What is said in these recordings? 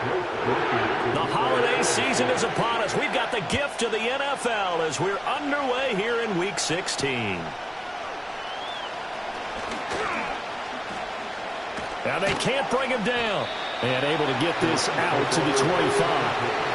The holiday season is upon us. We've got the gift of the NFL as we're underway here in Week 16. Now they can't bring him down. And able to get this out to the 25.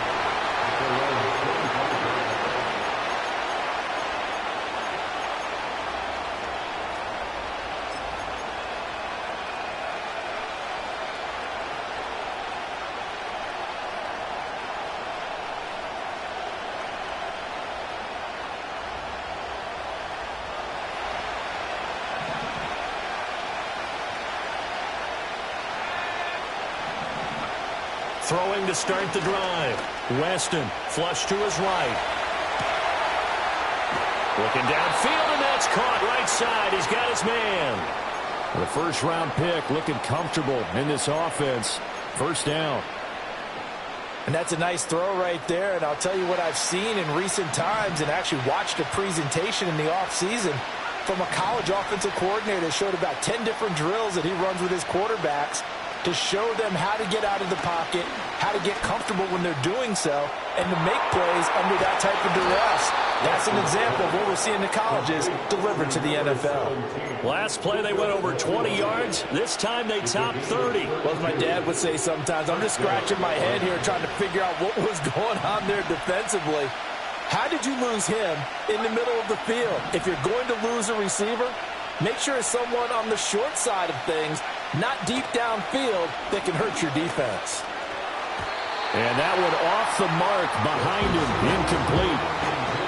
Throwing to start the drive. Weston, flush to his right. Looking downfield, and that's caught right side. He's got his man. The first-round pick looking comfortable in this offense. First down. And that's a nice throw right there. And I'll tell you what I've seen in recent times and actually watched a presentation in the offseason from a college offensive coordinator that showed about 10 different drills that he runs with his quarterbacks to show them how to get out of the pocket, how to get comfortable when they're doing so, and to make plays under that type of duress. That's an example of what we're seeing in colleges delivered to the NFL. Last play, they went over 20 yards. This time, they topped 30. Well, as my dad would say sometimes, I'm just scratching my head here trying to figure out what was going on there defensively. How did you lose him in the middle of the field? If you're going to lose a receiver, make sure it's someone on the short side of things, not deep downfield, that can hurt your defense. And that one off the mark behind him, incomplete.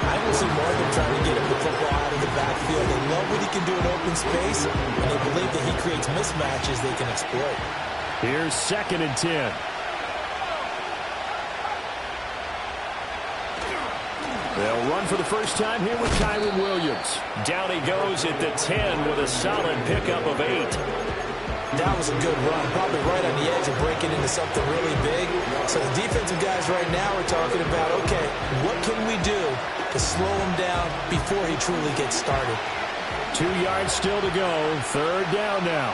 I will see more of them trying to get him the football out of the backfield. They love what he can do in open space, and they believe that he creates mismatches they can exploit. Here's 2nd and 10. They'll run for the first time here with Kyren Williams. Down he goes at the 10 with a solid pickup of 8. That was a good run, probably right on the edge of breaking into something really big. So the defensive guys right now are talking about, okay, what can we do to slow him down before he truly gets started? 2 yards still to go. 3rd down now.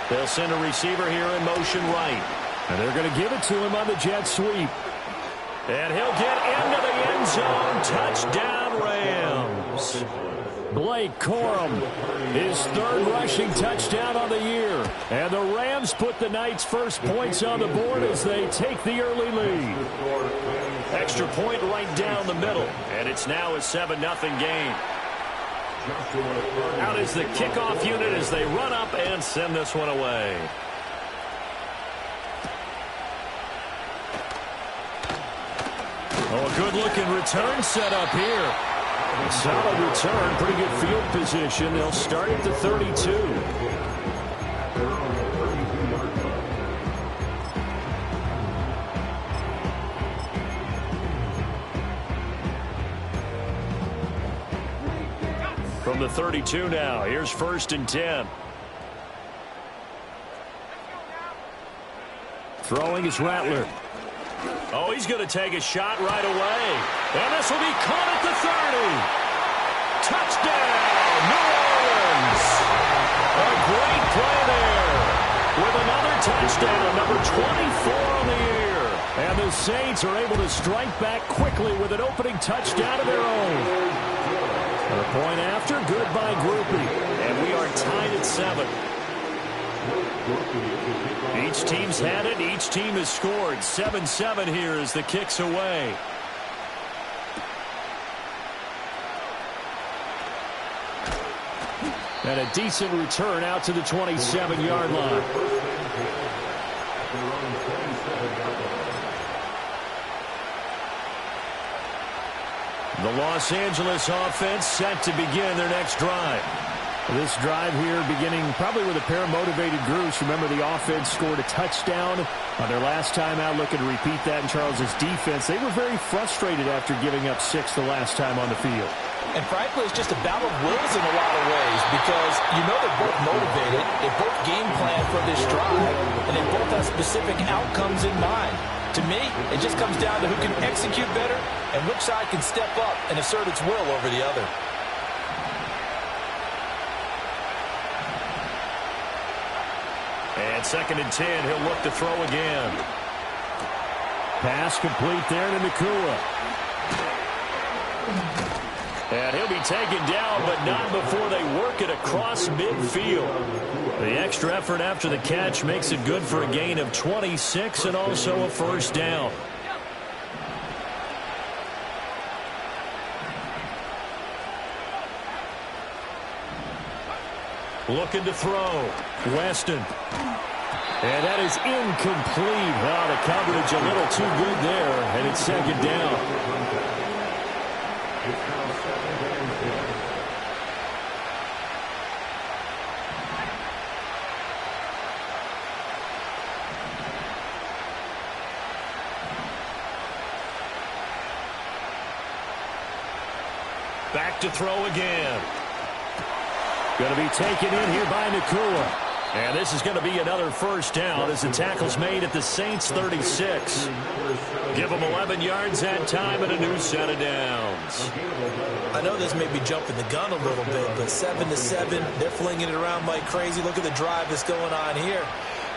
They'll send a receiver here in motion right. And they're going to give it to him on the jet sweep. And he'll get into the end zone. Touchdown, Rams. Blake Corum, his 3rd rushing touchdown on the year. And the Rams put the night's first points on the board as they take the early lead. Extra point right down the middle. And it's now a 7-0 game. Out is the kickoff unit as they run up and send this one away. Oh, a good-looking return set up here. A solid return, pretty good field position. They'll start at the 32. From the 32 now, here's 1st and 10. Throwing is Rattler. Oh, he's going to take a shot right away. And this will be caught at the 30. Touchdown, New Orleans. A great play there with another touchdown, number 24 on the year. And the Saints are able to strike back quickly with an opening touchdown of their own. And a point after, good by Groupie. And we are tied at 7. Each team's had it. Each team has scored. 7-7 here as the kick's away. And a decent return out to the 27-yard line. The Los Angeles offense set to begin their next drive. This drive here beginning probably with a pair of motivated groups. Remember, the offense scored a touchdown on their last time out, looking to repeat that in Charles's defense. They were very frustrated after giving up 6 the last time on the field. And frankly, it's just a battle of wills in a lot of ways because you know they're both motivated, they both game plan for this drive, and they both have specific outcomes in mind. To me, it just comes down to who can execute better and which side can step up and assert its will over the other. And At 2nd and 10, he'll look to throw again. Pass complete there to Ncaa. And he'll be taken down, but not before they work it across midfield. The extra effort after the catch makes it good for a gain of 26 and also a first down. Looking to throw. Weston. And that is incomplete. Oh, the coverage a little too good there, and it's 2nd down. Back to throw again. Going to be taken in here by Ncaa. And this is going to be another first down as the tackle's made at the Saints' 36. Give them 11 yards that time and a new set of downs. I know this may be jumping the gun a little bit, but 7-7, they're flinging it around like crazy. Look at the drive that's going on here.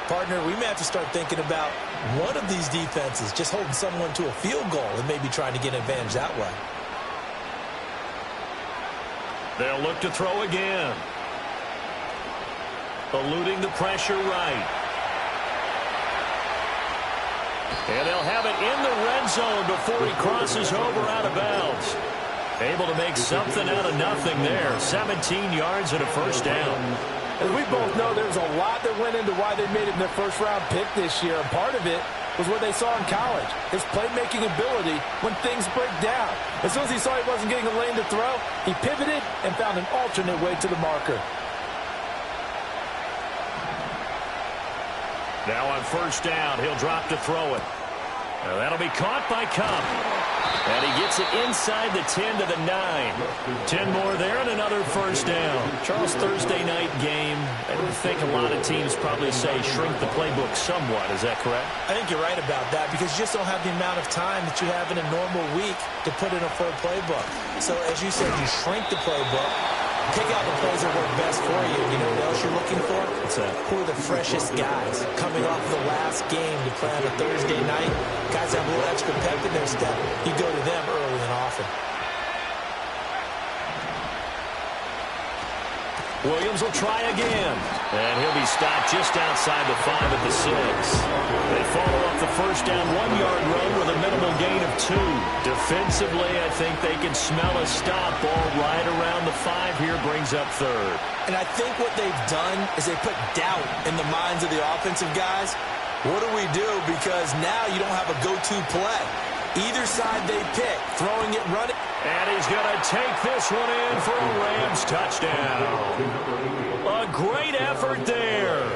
Partner, we may have to start thinking about one of these defenses just holding someone to a field goal and maybe trying to get an advantage that way. They'll look to throw again. Eluding the pressure right. And they'll have it in the red zone before he crosses over out of bounds. Able to make something out of nothing there. 17 yards and a first down. As we both know, there's a lot that went into why they made it in their first-round pick this year. And part of it was what they saw in college, his playmaking ability when things break down. As soon as he saw he wasn't getting a lane to throw, he pivoted and found an alternate way to the marker. Now on first down, he'll drop to throw it. Now that'll be caught by Cup. And he gets it inside the 10 to the 9. 10 more there and another first down. Charles, Thursday night game. I think a lot of teams probably say shrink the playbook somewhat. Is that correct? I think you're right about that because you just don't have the amount of time that you have in a normal week to put in a full playbook. So as you said, you shrink the playbook. Pick out the plays that work best for you. You know what else you're looking for? What's that? Who are the freshest guys coming off the last game to play on a Thursday night? Guys have a little extra pep in their step. You go to them early and often. Williams will try again. And he'll be stopped just outside the 5 at the 6. They follow up the first down 1-yard run with a minimal gain of 2. Defensively, I think they can smell a stop. Ball right around the 5 here brings up 3rd. And I think what they've done is they put doubt in the minds of the offensive guys. What do we do? Because now you don't have a go-to play. Either side they pick, throwing it, running. And he's going to take this one in for a Rams touchdown. A great effort there.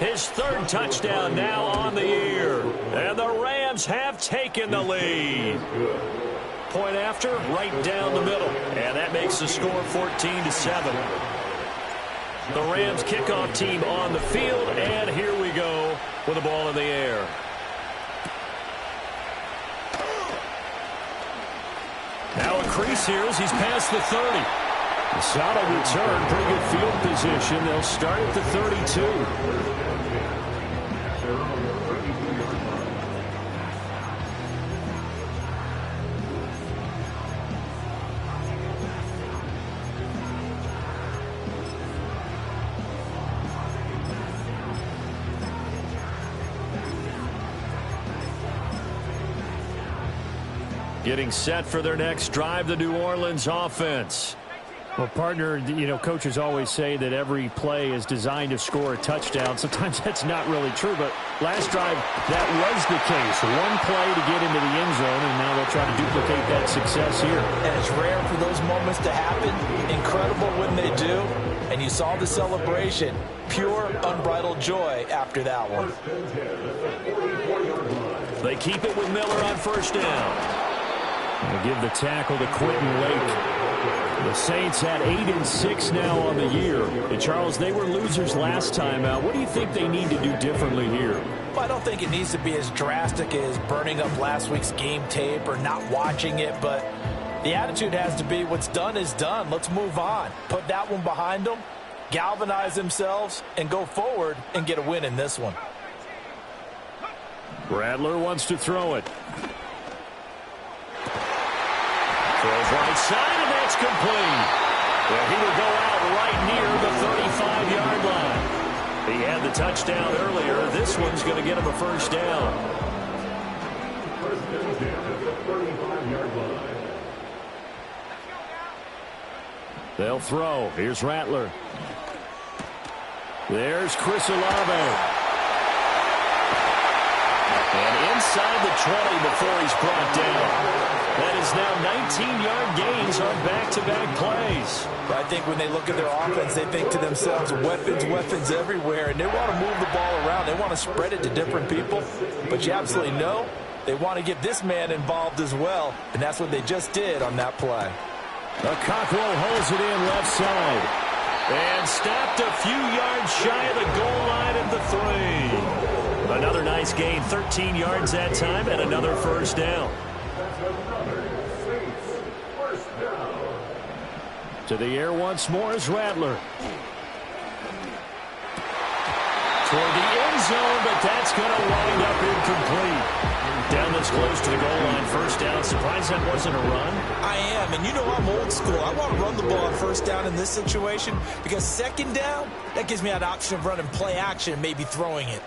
His 3rd touchdown now on the year. And the Rams have taken the lead. Point after, right down the middle. And that makes the score 14-7. The Rams kickoff team on the field. And here we go with the ball in the air. Now a crease here as he's past the 30. A solid return, pretty good field position. They'll start at the 32. Getting set for their next drive, the New Orleans offense. Well, partner, you know, coaches always say that every play is designed to score a touchdown. Sometimes that's not really true, but last drive, that was the case. One play to get into the end zone, and now they'll try to duplicate that success here. And it's rare for those moments to happen. Incredible when they do. And you saw the celebration. Pure, unbridled joy after that one. They keep it with Miller on first down. They give the tackle to Quentin Lake. The Saints had 8-6 now on the year. And Charles, they were losers last time out. What do you think they need to do differently here? Well, I don't think it needs to be as drastic as burning up last week's game tape or not watching it, but the attitude has to be what's done is done. Let's move on. Put that one behind them. galvanize themselves and go forward and get a win in this one. Rattler wants to throw it. Throws right side, and that's complete. Well, he will go out right near the 35-yard line. He had the touchdown earlier. This one's going to get him a first down. They'll throw. Here's Rattler. There's Chris Olave. And inside the 20 before he's brought down. That is now 19-yard gains on back-to-back plays. I think when they look at their offense, they think to themselves, weapons, weapons everywhere, and they want to move the ball around. They want to spread it to different people. But you absolutely know they want to get this man involved as well, and that's what they just did on that play. Cockrell holds it in left side. And stopped a few yards shy of the goal line at the 3. Another nice gain, 13 yards that time, and another first down. To the air once more is Rattler. Toward the end zone, but that's going to wind up incomplete. Down this close to the goal line, first down. Surprised that wasn't a run? I am, and you know I'm old school. I want to run the ball on first down in this situation because second down, that gives me an option of running play action and maybe throwing it.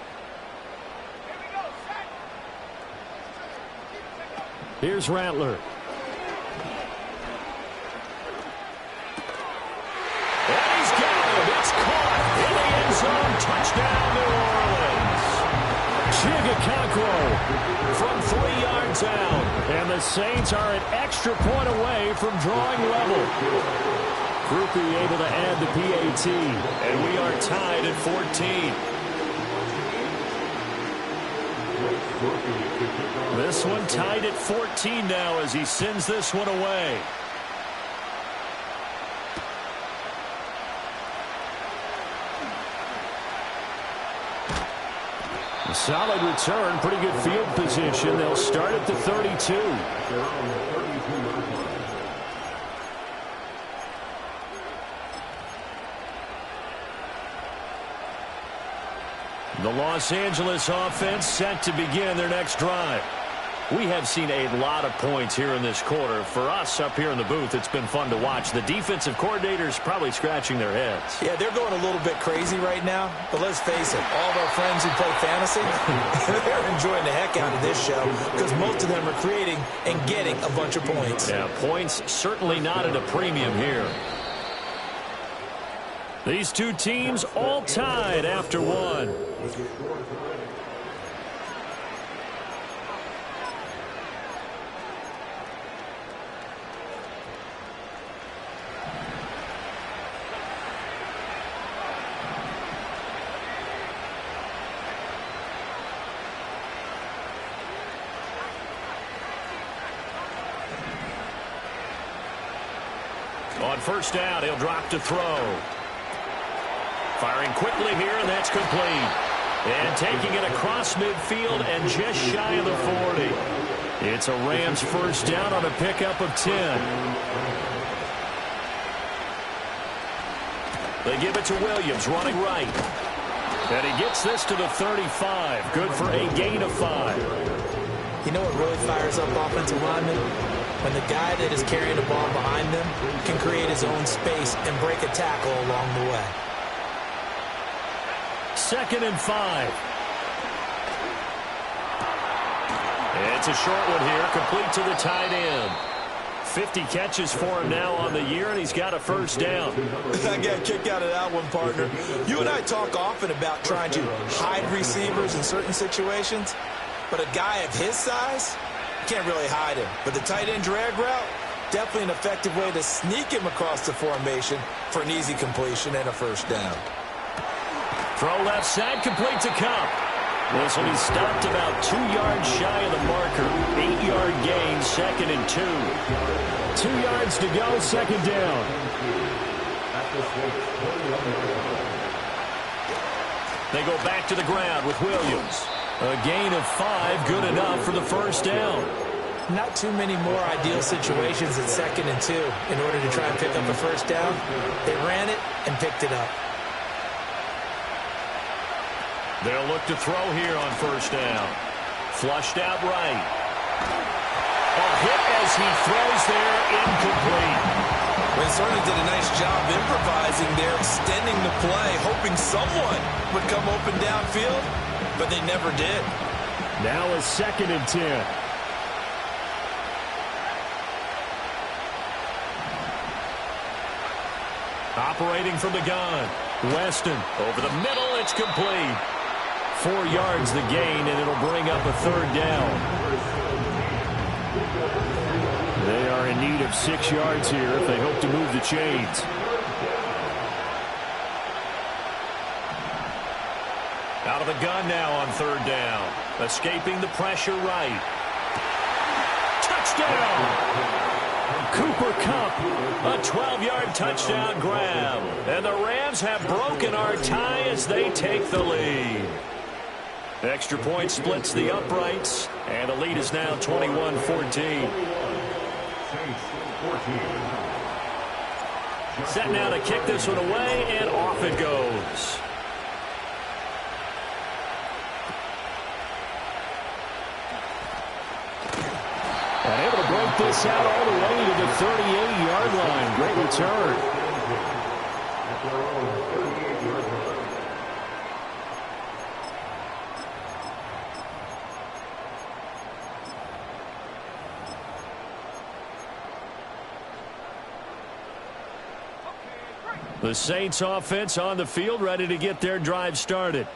Here's Rattler. And he's got it. It's caught in the end zone. Touchdown, New Orleans. Ncaa from 3 yards out. And the Saints are an extra point away from drawing level. Groupie able to add the PAT. And we are tied at 14. This one tied at 14 now as he sends this one away. A solid return, pretty good field position. They'll start at the 32. The Los Angeles offense set to begin their next drive. We have seen a lot of points here in this quarter. For us up here in the booth, it's been fun to watch. The defensive coordinators probably scratching their heads. Yeah, they're going a little bit crazy right now. But let's face it, all of our friends who play fantasy, they're enjoying the heck out of this show because most of them are creating and getting a bunch of points. Yeah, points certainly not at a premium here. These two teams all tied after one. On first down, he'll drop to throw. Firing quickly here, and that's complete. And taking it across midfield and just shy of the 40. It's a Rams first down on a pickup of 10. They give it to Williams, running right. And he gets this to the 35. Good for a gain of 5. You know what really fires up offensive linemen? When the guy that is carrying the ball behind them can create his own space and break a tackle along the way. 2nd and 5. It's a short one here, complete to the tight end. 50 catches for him now on the year, and he's got a first down. I got a kick out of that one, partner. You and I talk often about trying to hide receivers in certain situations, but a guy of his size, can't really hide him. But the tight end drag route, definitely an effective way to sneak him across the formation for an easy completion and a first down. Throw left side, complete to Cup. This will be stopped about 2 yards shy of the marker. 8-yard gain, 2nd and 2. 2 yards to go, 2nd down. They go back to the ground with Williams. A gain of 5, good enough for the first down. Not too many more ideal situations at 2nd and 2 in order to try and pick up a first down. They ran it and picked it up. They'll look to throw here on first down. Flushed out right. A hit as he throws there, incomplete. They certainly did a nice job improvising there, extending the play, hoping someone would come open downfield, but they never did. Now a 2nd and 10. Operating from the gun. Weston over the middle. It's complete. 4 yards the gain, and it'll bring up a 3rd down. They are in need of 6 yards here if they hope to move the chains. Out of the gun now on 3rd down. Escaping the pressure right. Touchdown! Cooper Kupp, a 12-yard touchdown grab. And the Rams have broken our tie as they take the lead. Extra point splits the uprights, and the lead is now 21-14. Set now to kick this one away, and off it goes. And able to break this out all the way to the 38-yard line. Great return. The Saints offense on the field, ready to get their drive started.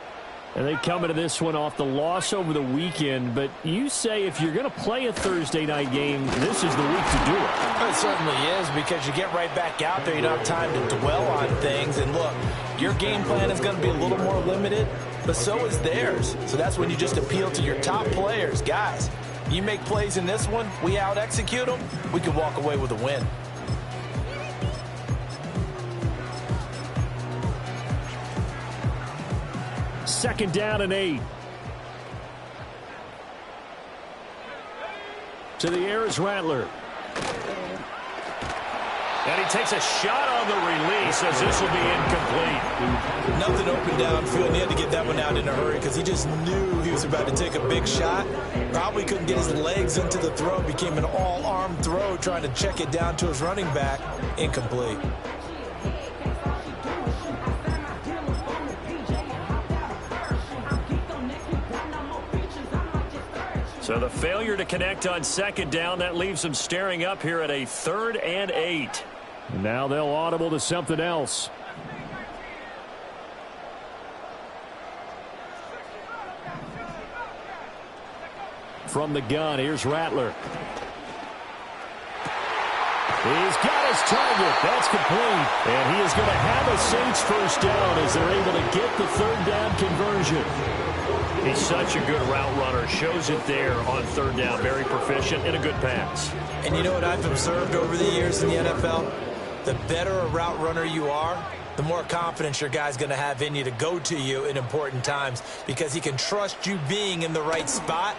And they come into this one off the loss over the weekend. But you say if you're going to play a Thursday night game, this is the week to do it. It certainly is, because you get right back out there. You don't have time to dwell on things. And look, your game plan is going to be a little more limited, but so is theirs. So that's when you just appeal to your top players. Guys, you make plays in this one, we out-execute them, we can walk away with a win. Second down and 8. To the air is Rattler. And he takes a shot on the release as this will be incomplete. Nothing open downfield, and he had to get that one out in a hurry because he just knew he was about to take a big shot. Probably couldn't get his legs into the throw. Became an all-arm throw, trying to check it down to his running back. Incomplete. So the failure to connect on second down, that leaves them staring up here at a 3rd and 8. Now they'll audible to something else. From the gun, here's Rattler. He's got his target. That's complete. And he is going to have a Saints first down as they're able to get the 3rd down conversion. He's such a good route runner. Shows it there on 3rd down. Very proficient and a good pass. And you know what I've observed over the years in the NFL? The better a route runner you are, the more confidence your guy's going to have in you to go to you in important times, because he can trust you being in the right spot,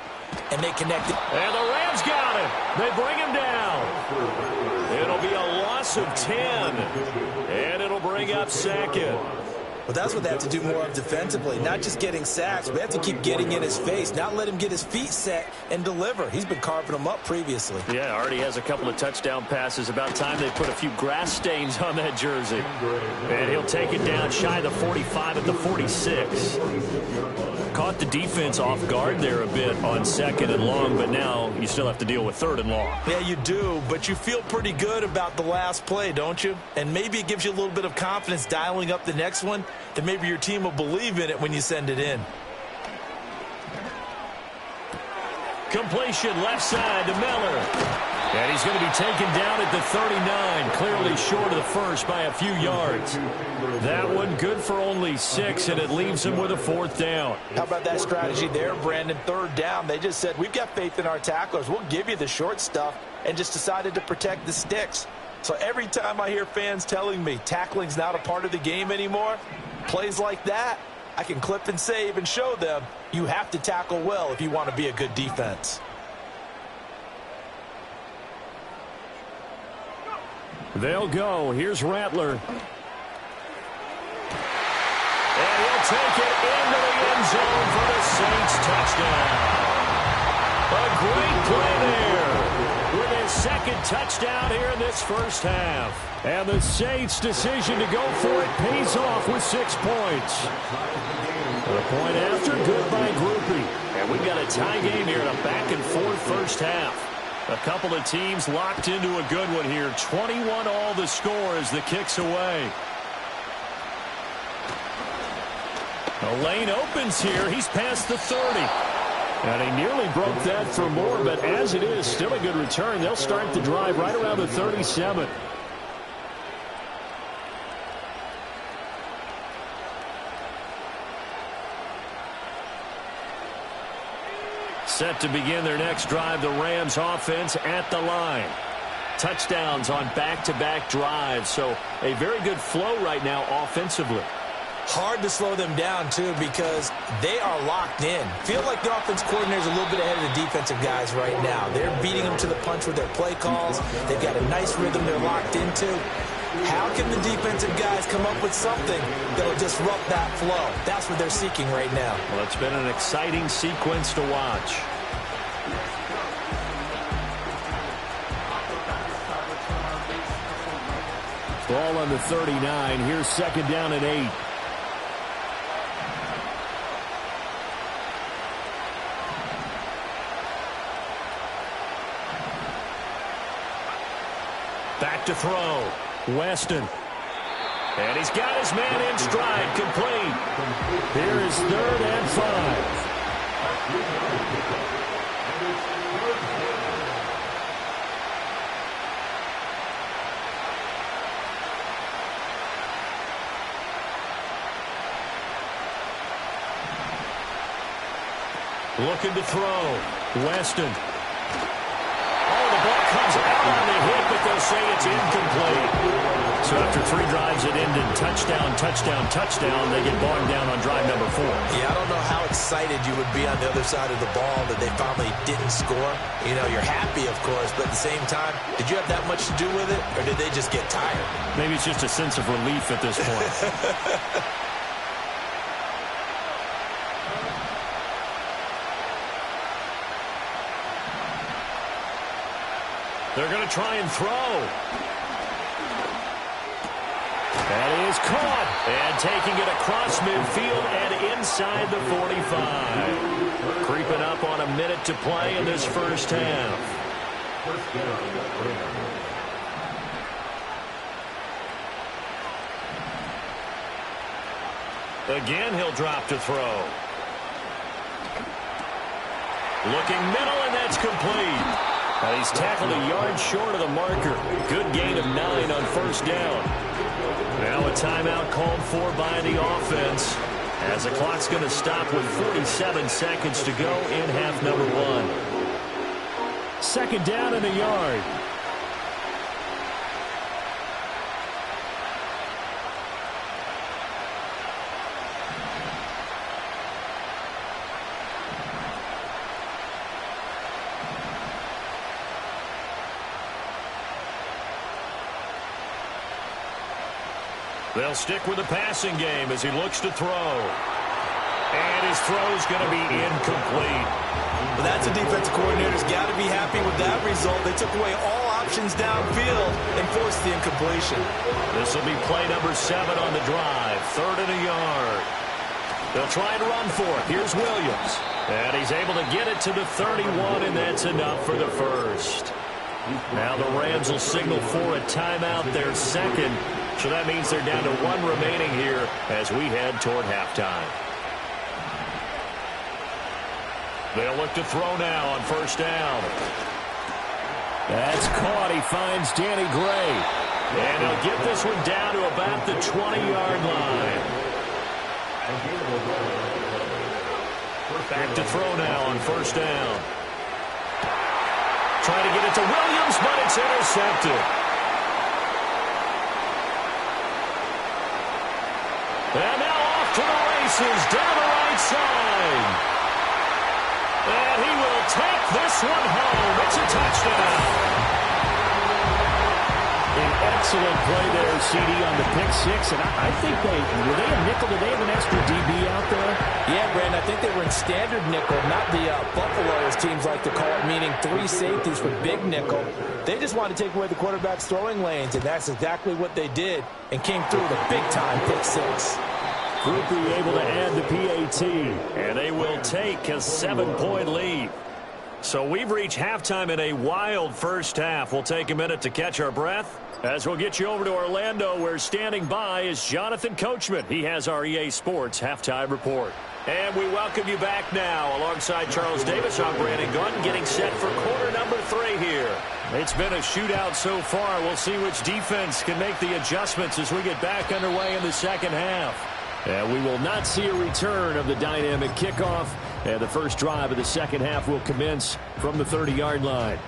and they connect it. And the Rams got him. They bring him down. It'll be a loss of 10. And it'll bring up 2nd. Well, that's what they have to do more of defensively, not just getting sacks, but they have to keep getting in his face, not let him get his feet set and deliver. He's been carving them up previously. Yeah, already has a couple of touchdown passes. About time they put a few grass stains on that jersey. And he'll take it down shy of the 45 at the 46. Caught the defense off guard there a bit on 2nd and long, but now you still have to deal with 3rd and long. Yeah, you do, but you feel pretty good about the last play, don't you? And maybe it gives you a little bit of confidence dialing up the next one, that maybe your team will believe in it when you send it in. Completion left side to Miller. And he's going to be taken down at the 39, clearly short of the first by a few yards. That one good for only 6, and it leaves him with a 4th down. How about that strategy there, Brandon? 3rd down, they just said, we've got faith in our tacklers. We'll give you the short stuff, and just decided to protect the sticks. So every time I hear fans telling me tackling's not a part of the game anymore, plays like that, I can clip and save and show them you have to tackle well if you want to be a good defense. They'll go. Here's Rattler. And And he'll take it into the end zone for the Saints touchdown. A great play there with his second touchdown here in this first half. And the Saints' decision to go for it pays off with 6 points. The point after, good by Groupie. And we've got a tie game here in a back-and-forth first half. A couple of teams locked into a good one here. 21 all the score as the kick's away. The lane opens here. He's past the 30. And he nearly broke that for more, but as it is, still a good return. They'll start the drive right around the 37. Set to begin their next drive, the Rams offense at the line. Touchdowns on back-to-back drives, so a very good flow right now offensively. Hard to slow them down, too, because they are locked in. Feel like the offense coordinator is a little bit ahead of the defensive guys right now. They're beating them to the punch with their play calls. They've got a nice rhythm they're locked into. How can the defensive guys come up with something that will disrupt that flow? That's what they're seeking right now. Well, it's been an exciting sequence to watch. Ball on the 39. Here's second down and 8. Back to throw. Weston. And he's got his man in stride, complete. Here is 3rd and 5. Looking to throw. Weston. Ball comes out on the hit, but they'll say it's incomplete. So after 3 drives that end in touchdown, touchdown, touchdown, they get bogged down on drive number 4. Yeah, I don't know how excited you would be on the other side of the ball that they finally didn't score. You know, you're happy, of course, but at the same time, did you have that much to do with it, or did they just get tired? Maybe it's just a sense of relief at this point. They're going to try and throw. That is caught. And taking it across midfield and inside the 45. Creeping up on a minute to play in this first half. Again, he'll drop to throw. Looking middle, and that's complete. He's tackled a yard short of the marker. Good gain of 9 on first down. Now a timeout called for by the offense, as the clock's going to stop with 47 seconds to go in half number 1. Second down and a yard. They'll stick with the passing game as he looks to throw. And his throw's going to be incomplete. Well, that's a defensive coordinator's got to be happy with that result. They took away all options downfield and forced the incompletion. This will be play number 7 on the drive. 3rd and a yard. They'll try and run for it. Here's Williams. And he's able to get it to the 31, and that's enough for the first. Now the Rams will signal for a timeout, their second. So that means they're down to 1 remaining here as we head toward halftime. They'll look to throw now on first down. That's caught. He finds Danny Gray. And he'll get this one down to about the 20-yard line. Back to throw now on first down. Trying to get it to Williams, but it's intercepted. And now off to the races down the right side. And he will take this one home. It's a touchdown. In Excellent play there, CD, on the pick six. And I think were they a nickel? Did they have an extra DB out there? Yeah, Brandon, I think they were in standard nickel, not the Buffalo, as teams like to call it, meaning 3 safeties for big nickel. They just wanted to take away the quarterback's throwing lanes, and that's exactly what they did, and came through with a big-time pick six. Groupie able to add the PAT, and they will take a 7-point lead. So we've reached halftime in a wild first half. We'll take a minute to catch our breath as we'll get you over to Orlando, where standing by is Jonathan Coachman. He has our EA Sports halftime report. And we welcome you back now. Alongside Charles Davis, I'm Brandon Gunn, getting set for quarter number 3 here. It's been a shootout so far. We'll see which defense can make the adjustments as we get back underway in the second half. And we will not see a return of the dynamic kickoff. And the first drive of the second half will commence from the 30-yard line.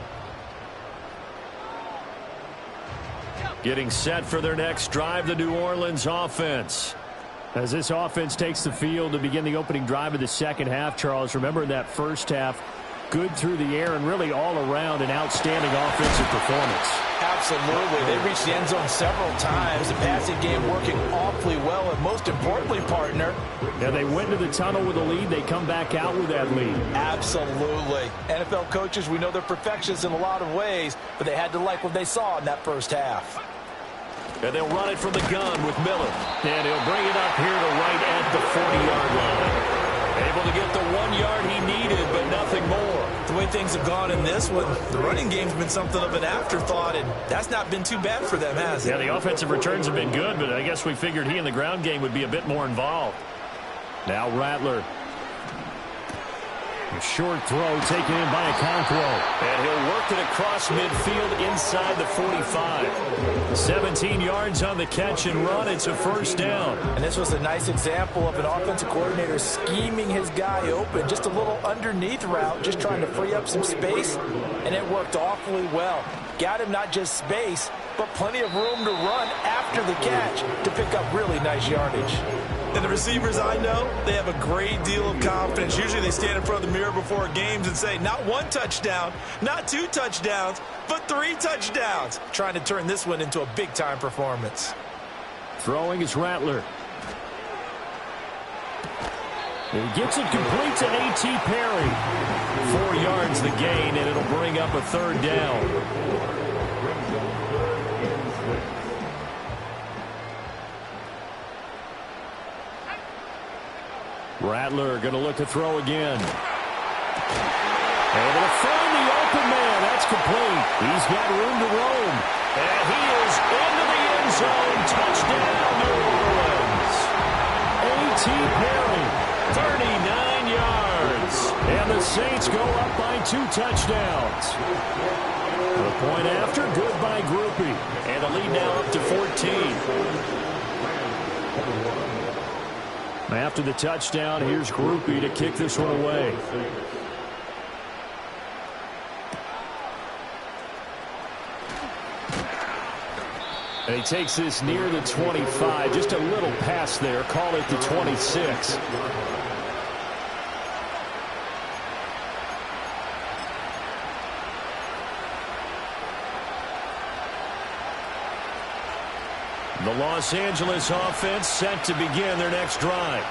Getting set for their next drive, the New Orleans offense. As this offense takes the field to begin the opening drive of the second half, Charles, remember that first half, good through the air and really all around an outstanding offensive performance. Absolutely. They reached the end zone several times. The passing game working awfully well, and most importantly, partner. Yeah, they went to the tunnel with a lead. They come back out with that lead. Absolutely. NFL coaches, we know they're perfectionists in a lot of ways, but they had to like what they saw in that first half. And they'll run it from the gun with Miller. And he'll bring it up here to right at the 40-yard line. Able to get the 1 yard he needed, but nothing more. The way things have gone in this one, the running game's been something of an afterthought, and that's not been too bad for them, has it? Yeah, the offensive returns have been good, but I guess we figured he in the ground game would be a bit more involved. Now Rattler. A short throw taken in by Okonkwo. And he'll work it across midfield inside the 45. 17 yards on the catch and run. It's a first down. And this was a nice example of an offensive coordinator scheming his guy open. Just a little underneath route, just trying to free up some space. And it worked awfully well. Got him not just space, but plenty of room to run after the catch to pick up really nice yardage. And the receivers I know, they have a great deal of confidence. Usually they stand in front of the mirror before games and say, not 1 touchdown, not 2 touchdowns, but 3 touchdowns. Trying to turn this one into a big-time performance. Throwing is Rattler. He gets it complete to A.T. Perry. 4 yards the gain, and it'll bring up a third down. Rattler going to look to throw again. Able to find the open man. That's complete. He's got room to roam. And he is into the end zone. Touchdown, New Orleans. A.T. Perry. 39 yards. And the Saints go up by 2 touchdowns. The point after, good by Groupie. And the lead now up to 14. After the touchdown, here's Groupie to kick this one away. And he takes this near the 25. Just a little pass there. Call it the 26. The Los Angeles offense set to begin their next drive.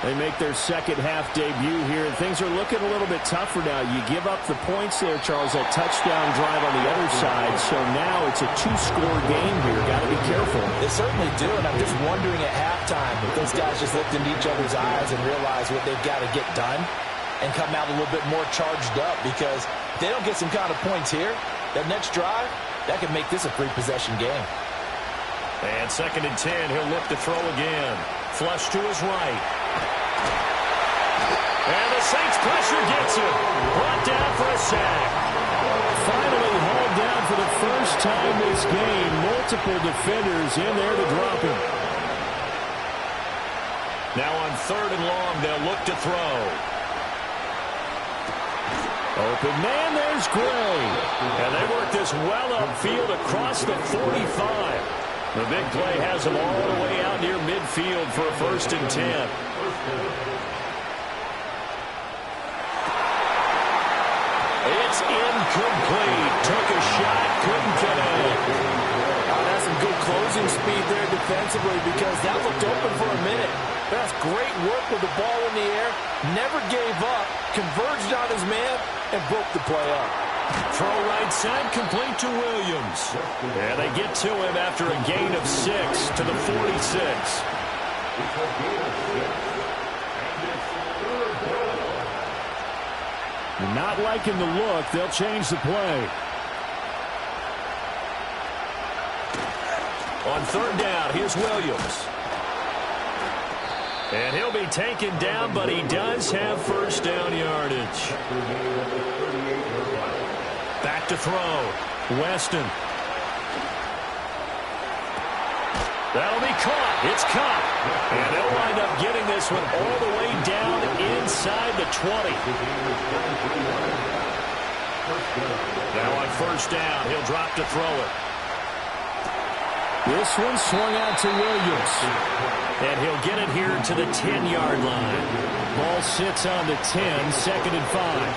They make their second half debut here, and things are looking a little bit tougher now. You give up the points there, Charles, that touchdown drive on the other side. So now it's a 2-score game here. Got to be careful. They certainly do, and I'm just wondering at halftime if those guys just looked into each other's eyes and realize what they've got to get done and come out a little bit more charged up, because if they don't get some kind of points here, that next drive, that could make this a 3-possession game. And 2nd and 10, he'll look to throw again. Flush to his right. And the Saints pressure gets him. Brought down for a sack. Finally hauled down for the first time this game. Multiple defenders in there to drop him. Now on 3rd and long, they'll look to throw. Open man, there's Gray. And they work this well upfield across the 45. The big play has them all the way out near midfield for a 1st and 10. It's incomplete. Took a shot, couldn't connect. Oh, that's some Interesting speed there defensively because that looked open for a minute. That's great work with the ball in the air. Never gave up, converged on his man, and broke the play up. Throw right side, complete to Williams. And they get to him after a gain of 6 to the 46. Not liking the look. They'll change the play. On third down, here's Williams. And he'll be taken down, but he does have first down yardage. Back to throw. Weston. That'll be caught. It's caught. And they'll wind up getting this one all the way down inside the 20. Now on first down, he'll drop to throw it. This one swung out to Williams. And he'll get it here to the 10-yard line. Ball sits on the 10, 2nd and 5.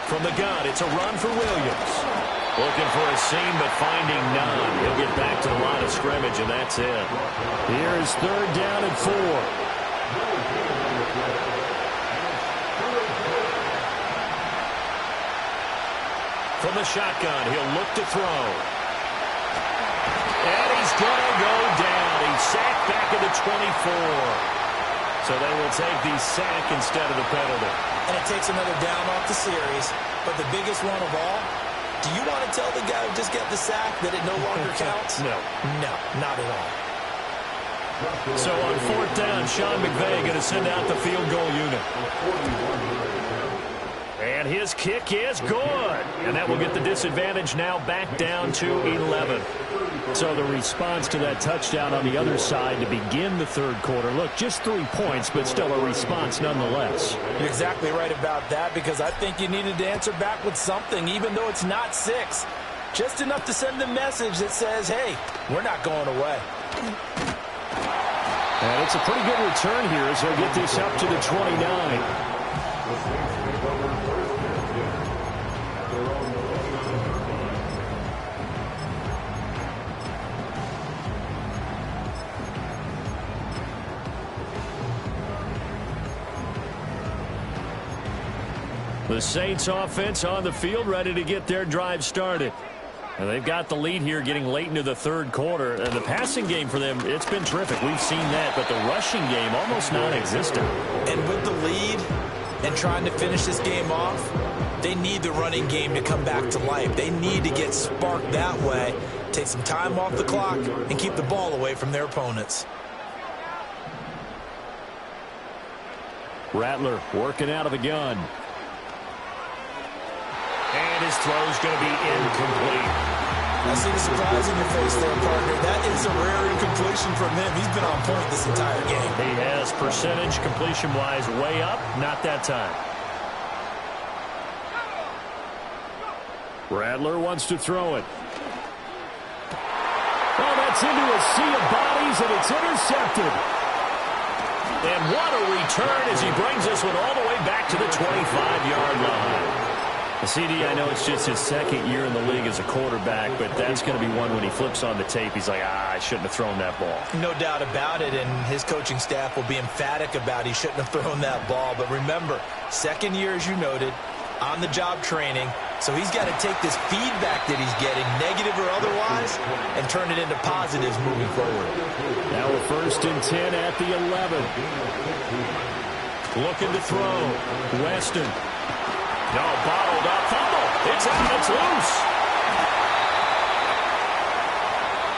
From the gun, it's a run for Williams. Looking for a seam, but finding none. He'll get back to the line of scrimmage, and that's it. Here is third down and 4. From the shotgun, he'll look to throw. And he's going to go down. He's sacked back at the 24. So they will take the sack instead of the penalty. And it takes another down off the series. But the biggest one of all, do you want to tell the guy who just got the sack that it no longer counts? No. No, not at all. So on fourth down, Sean McVay going to send out the field goal unit. And his kick is good. And that will get the disadvantage now back down to 11. So the response to that touchdown on the other side to begin the third quarter. Look, just 3 points, but still a response nonetheless. You're exactly right about that because I think you needed to answer back with something, even though it's not 6. Just enough to send a message that says, hey, we're not going away. And it's a pretty good return here as they'll get this up to the 29. The Saints offense on the field ready to get their drive started. And they've got the lead here getting late into the third quarter. And the passing game for them, it's been terrific. We've seen that, but the rushing game almost non-existent. And with the lead and trying to finish this game off, they need the running game to come back to life. They need to get sparked that way, take some time off the clock, and keep the ball away from their opponents. Rattler working out of the gun. And his throw's going to be incomplete. I see the surprise in your face there, partner. That is a rare incompletion from him. He's been on point this entire game. He has percentage completion-wise way up. Not that time. Rattler wants to throw it. Oh, that's into a sea of bodies, and it's intercepted. And what a return as he brings this one all the way back to the 25-yard line. CD, I know it's just his second year in the league as a quarterback, but that's going to be one when he flips on the tape, he's like, I shouldn't have thrown that ball. No doubt about it, and his coaching staff will be emphatic about he shouldn't have thrown that ball. But remember, second year, as you noted, on-the-job training, so he's got to take this feedback that he's getting, negative or otherwise, and turn it into positives moving forward. Now we're 1st and 10 at the 11. Looking to throw. Weston. No, bottled up. Fumble. It's out. It's loose.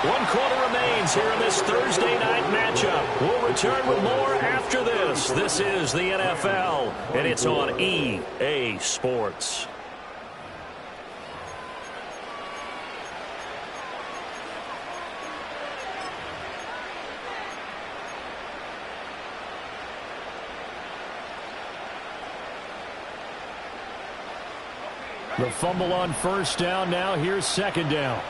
1 quarter remains here in this Thursday night matchup. We'll return with more after this. This is the NFL, and it's on EA Sports. The fumble on first down. Now here's second down.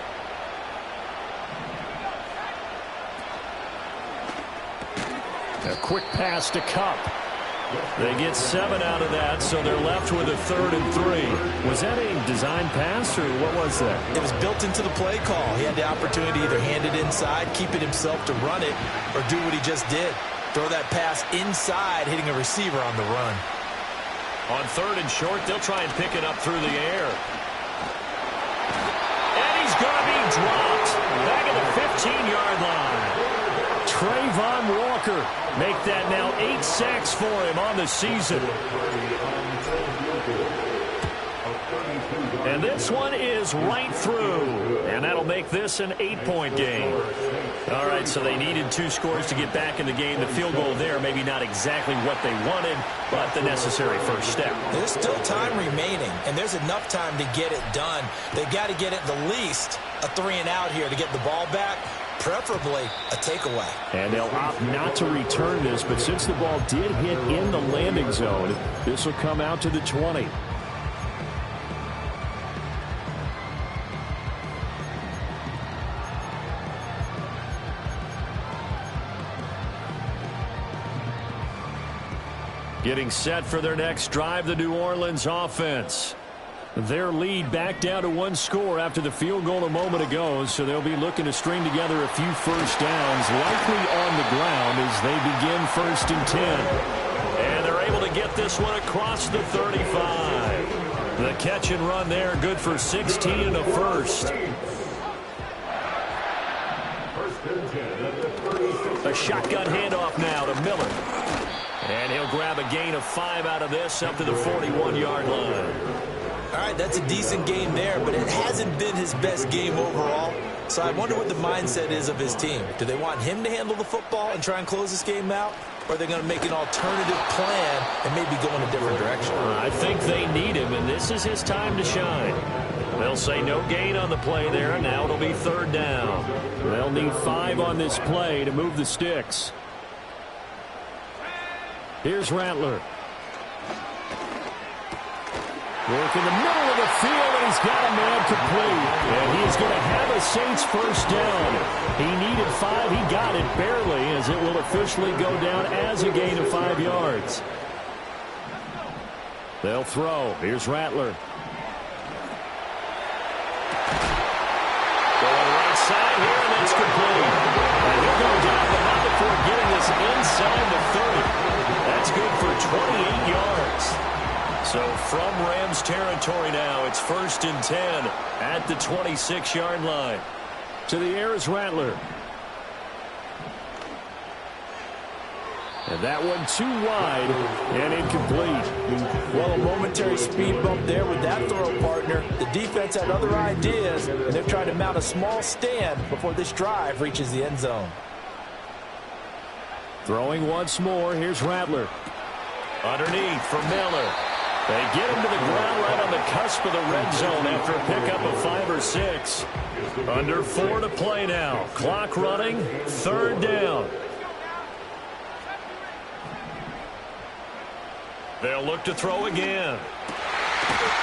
A quick pass to Kupp. They get 7 out of that, so they're left with a 3rd and 3. Was that a design pass, or what was that? It was built into the play call. He had the opportunity to either hand it inside, keep it himself to run it, or do what he just did. Throw that pass inside, hitting a receiver on the run. On 3rd and short, they'll try and pick it up through the air. And he's going to be dropped. Back at the 15-yard line. Trayvon Walker make that now 8 sacks for him on the season. And this one is right through. And that'll make this an 8-point game. All right, so they needed 2 scores to get back in the game. The field goal there, maybe not exactly what they wanted, but the necessary first step. There's still time remaining, and there's enough time to get it done. They've got to get it the least a 3-and-out here to get the ball back, preferably a takeaway. And they'll opt not to return this, but since the ball did hit in the landing zone, this will come out to the 20. Getting set for their next drive, the New Orleans offense. Their lead back down to 1 score after the field goal a moment ago, so they'll be looking to string together a few first downs, likely on the ground as they begin 1st and 10. And they're able to get this one across the 35. The catch and run there, good for 16 and a first. A shotgun handoff now to Miller. And he'll grab a gain of 5 out of this up to the 41-yard line. All right, that's a decent game there, but it hasn't been his best game overall. So I wonder what the mindset is of his team. Do they want him to handle the football and try and close this game out? Or are they going to make an alternative plan and maybe go in a different direction? I think they need him, and this is his time to shine. They'll say no gain on the play there, and now it'll be 3rd down. They'll need 5 on this play to move the sticks. Here's Rattler. Work in the middle of the field, and he's got a man complete. And he is going to have a Saints first down. He needed 5. He got it barely, as it will officially go down as a gain of 5 yards. They'll throw. Here's Rattler. Going right side here, and it's complete. And he'll go down, but not before getting this inside the 30. That's good for 28 yards. So from Rams territory now, it's 1st and 10 at the 26-yard line. To the air is Rattler. And that one too wide and incomplete. Well, a momentary speed bump there with that throw partner. The defense had other ideas, and they're trying to mount a small stand before this drive reaches the end zone. Throwing once more. Here's Rattler. Underneath for Miller. They get him to the ground right on the cusp of the red zone after a pickup of 5 or 6. Under 4 to play now. Clock running. 3rd down. They'll look to throw again.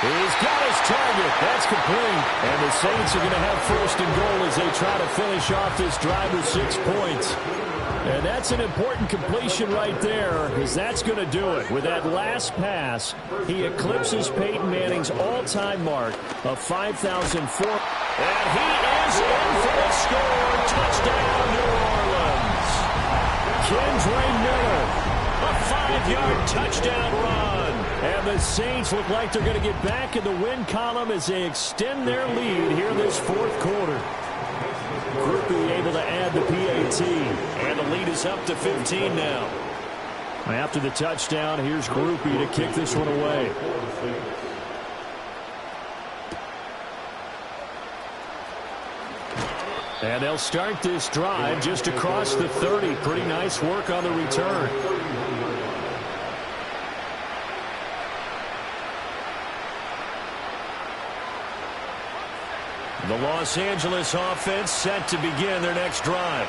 He's got his target. That's complete. And the Saints are going to have 1st and goal as they try to finish off this drive with 6 points. And that's an important completion right there, because that's going to do it. With that last pass, he eclipses Peyton Manning's all-time mark of 5,004. And he is in for the score. Touchdown, New Orleans. Kendre Miller. A 5-yard touchdown run. And the Saints look like they're going to get back in the win column as they extend their lead here this 4th quarter. Groupie able to add the PAT. And the lead is up to 15 now. After the touchdown, here's Groupie to kick this one away. And they'll start this drive just across the 30. Pretty nice work on the return. The Los Angeles offense set to begin their next drive.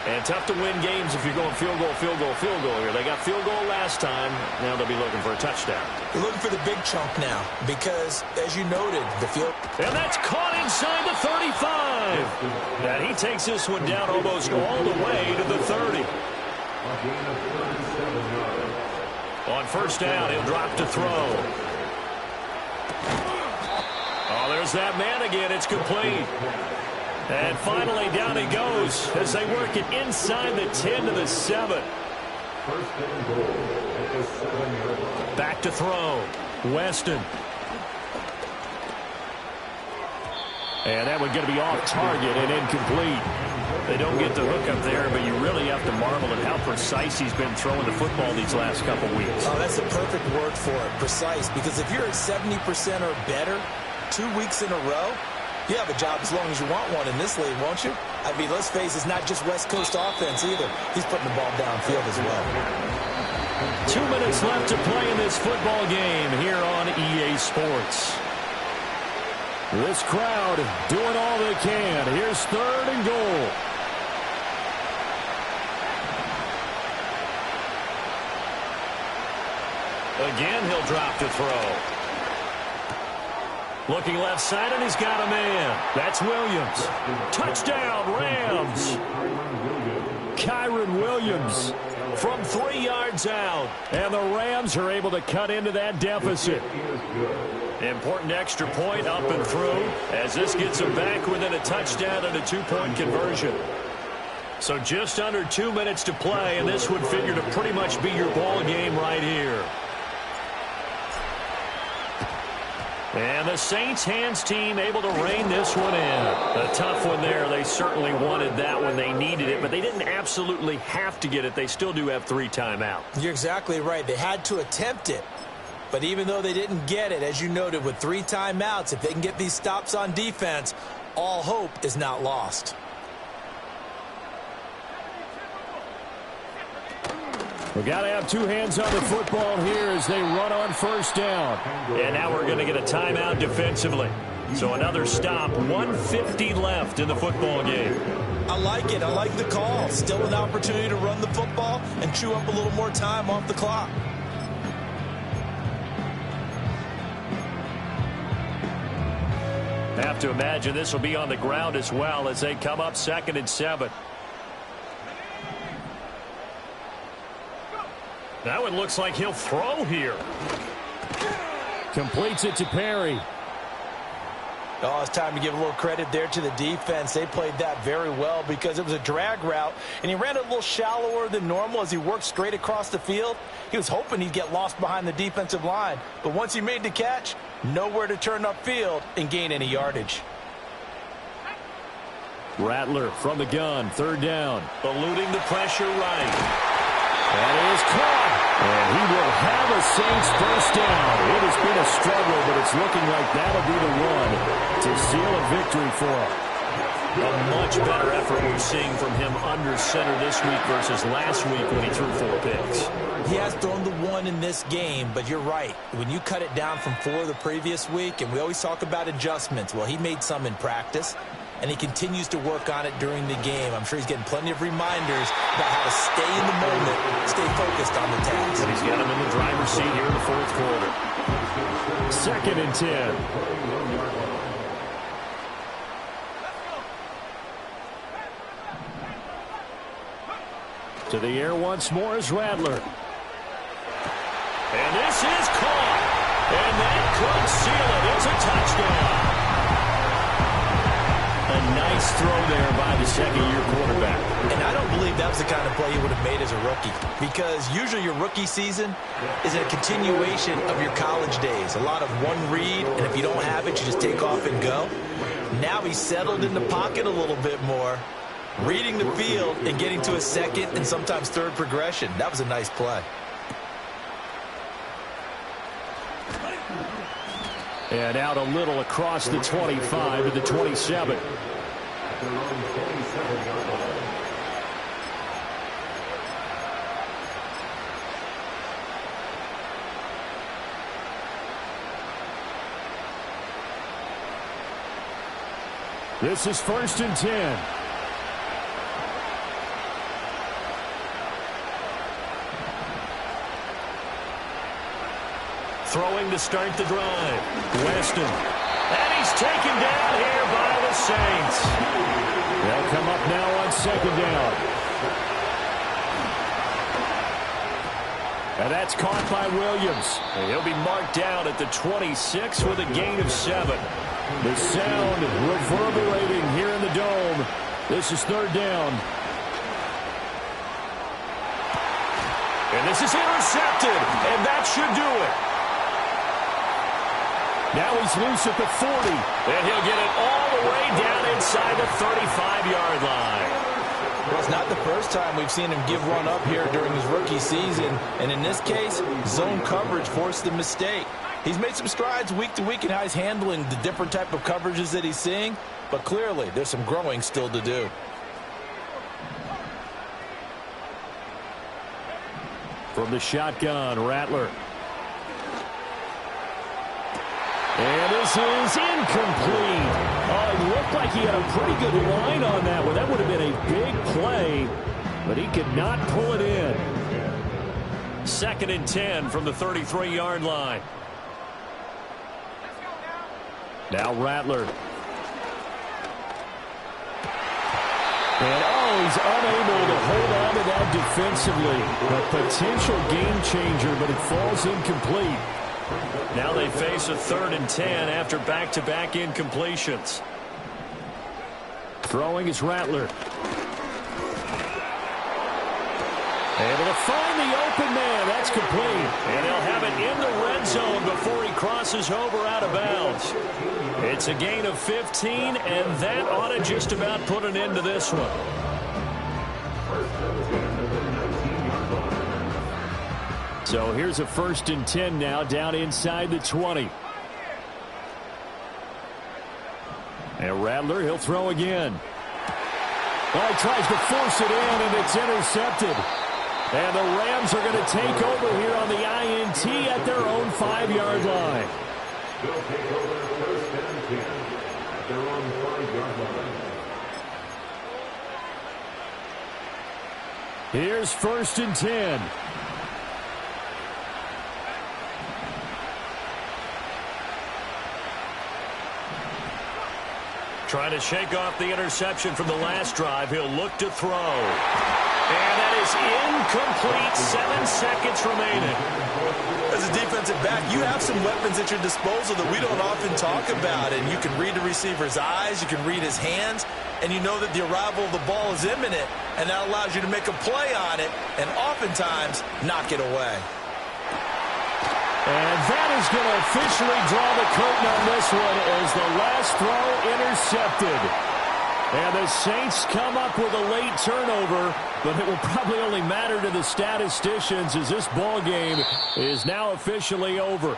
And tough to win games if you're going field goal, field goal, field goal here. They got field goal last time. Now they'll be looking for a touchdown. They're looking for the big chunk now because, as you noted, the field... And that's caught inside the 35. And he takes this one down almost all the way to the 30. On first down, he'll drop to throw. Oh, there's that man again. It's complete. And finally, down he goes as they work it inside the 10 to the 7. Back to throw. Weston. And that one going to be off target and incomplete. They don't get the hook up there, but you really have to marvel at how precise he's been throwing the football these last couple weeks. Oh, that's the perfect word for it, precise. Because if you're at 70% or better 2 weeks in a row, you have a job as long as you want one in this league, won't you? I mean, let's face it, it's not just West Coast offense either. He's putting the ball downfield as well. 2 minutes left to play in this football game here on EA Sports. This crowd doing all they can. Here's 3rd and goal. Again, he'll drop to throw. Looking left side, and he's got a man. That's Williams. Touchdown, Rams. Kyron Williams from 3 yards out. And the Rams are able to cut into that deficit. Important extra point up and through as this gets them back within a touchdown and a 2-point conversion. So just under 2 minutes to play, and this would figure to pretty much be your ball game right here. And the Saints hands team able to rein this one in. A tough one there. They certainly wanted that when they needed it, but they didn't absolutely have to get it. They still do have 3 timeouts. You're exactly right. They had to attempt it. But even though they didn't get it, as you noted, with 3 timeouts, if they can get these stops on defense, all hope is not lost. We've got to have 2 hands on the football here as they run on first down. And now we're going to get a timeout defensively. So another stop, 1:50 left in the football game. I like it. I like the call. Still an opportunity to run the football and chew up a little more time off the clock. I have to imagine this will be on the ground as well as they come up 2nd and 7. That one looks like he'll throw here. Completes it to Perry. Oh, it's time to give a little credit there to the defense. They played that very well because it was a drag route, and he ran it a little shallower than normal as he worked straight across the field. He was hoping he'd get lost behind the defensive line, but once he made the catch, nowhere to turn upfield and gain any yardage. Rattler from the gun, 3rd down. Eluding the pressure right. That is caught. And he will have a Saints first down. It has been a struggle, but it's looking like that'll be the one to seal a victory for him. A much better effort we're seeing from him under center this week versus last week when he threw 4 picks. He has thrown the 1 in this game, but you're right. When you cut it down from 4 the previous week, and we always talk about adjustments, well, he made some in practice, and he continues to work on it during the game. I'm sure he's getting plenty of reminders about how to stay in the moment, stay focused on the task. And he's got him in the driver's seat here in the 4th quarter. 2nd and 10. To the air once more is Rattler. And this is caught. And that could seal it. It's a touchdown. A nice throw there by the 2nd-year quarterback. And I don't believe that was the kind of play he would have made as a rookie, because usually your rookie season is a continuation of your college days. A lot of one read, and if you don't have it, you just take off and go. Now he's settled in the pocket a little bit more, reading the field and getting to a 2nd and sometimes 3rd progression. That was a nice play. And out a little across the 25 to the 27. This is 1st and 10. Throwing to start the drive. Weston. And he's taken down here by the Saints. They'll come up now on 2nd down. And that's caught by Williams. And he'll be marked down at the 26 with a gain of 7. The sound reverberating here in the dome. This is third down. And this is intercepted, and that should do it. Now he's loose at the 40, and he'll get it all the way down inside the 35-yard line. Well, it's not the first time we've seen him give one up here during his rookie season, and in this case, zone coverage forced the mistake. He's made some strides week to week in how he's handling the different type of coverages that he's seeing, but clearly there's some growing still to do. From the shotgun, Rattler. And this is incomplete. Oh, it looked like he had a pretty good line on that one. That would have been a big play, but he could not pull it in. 2nd and 10 from the 33-yard line. Now Rattler. And, oh, he's unable to hold on to that defensively. A potential game changer, but it falls incomplete. Now they face a 3rd and 10 after back-to-back incompletions. Throwing is Rattler. Able to find the open man. That's complete. And he'll have it in the red zone before he crosses over out of bounds. It's a gain of 15, and that ought to just about put an end to this one. So here's a 1st and 10 now down inside the 20. And Rattler, he'll throw again. Well, he tries to force it in, and it's intercepted. And the Rams are going to take over here on the INT at their own 5-yard line. They'll take over 1st and 10 at their own 5-yard line. Here's 1st and 10. Trying to shake off the interception from the last drive. He'll look to throw. And that is incomplete. 7 seconds remaining. As a defensive back, you have some weapons at your disposal that we don't often talk about. And you can read the receiver's eyes. You can read his hands. And you know that the arrival of the ball is imminent. And that allows you to make a play on it and oftentimes knock it away. And that is going to officially draw the curtain on this one as the last throw intercepted. And the Saints come up with a late turnover, but it will probably only matter to the statisticians as this ball game is now officially over.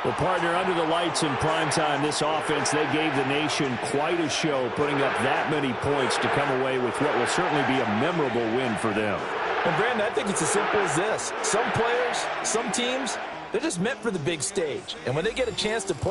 Well, partner, under the lights in primetime, this offense, they gave the nation quite a show, putting up that many points to come away with what will certainly be a memorable win for them. And, Brandon, I think it's as simple as this. Some players, some teams, they're just meant for the big stage. And when they get a chance to play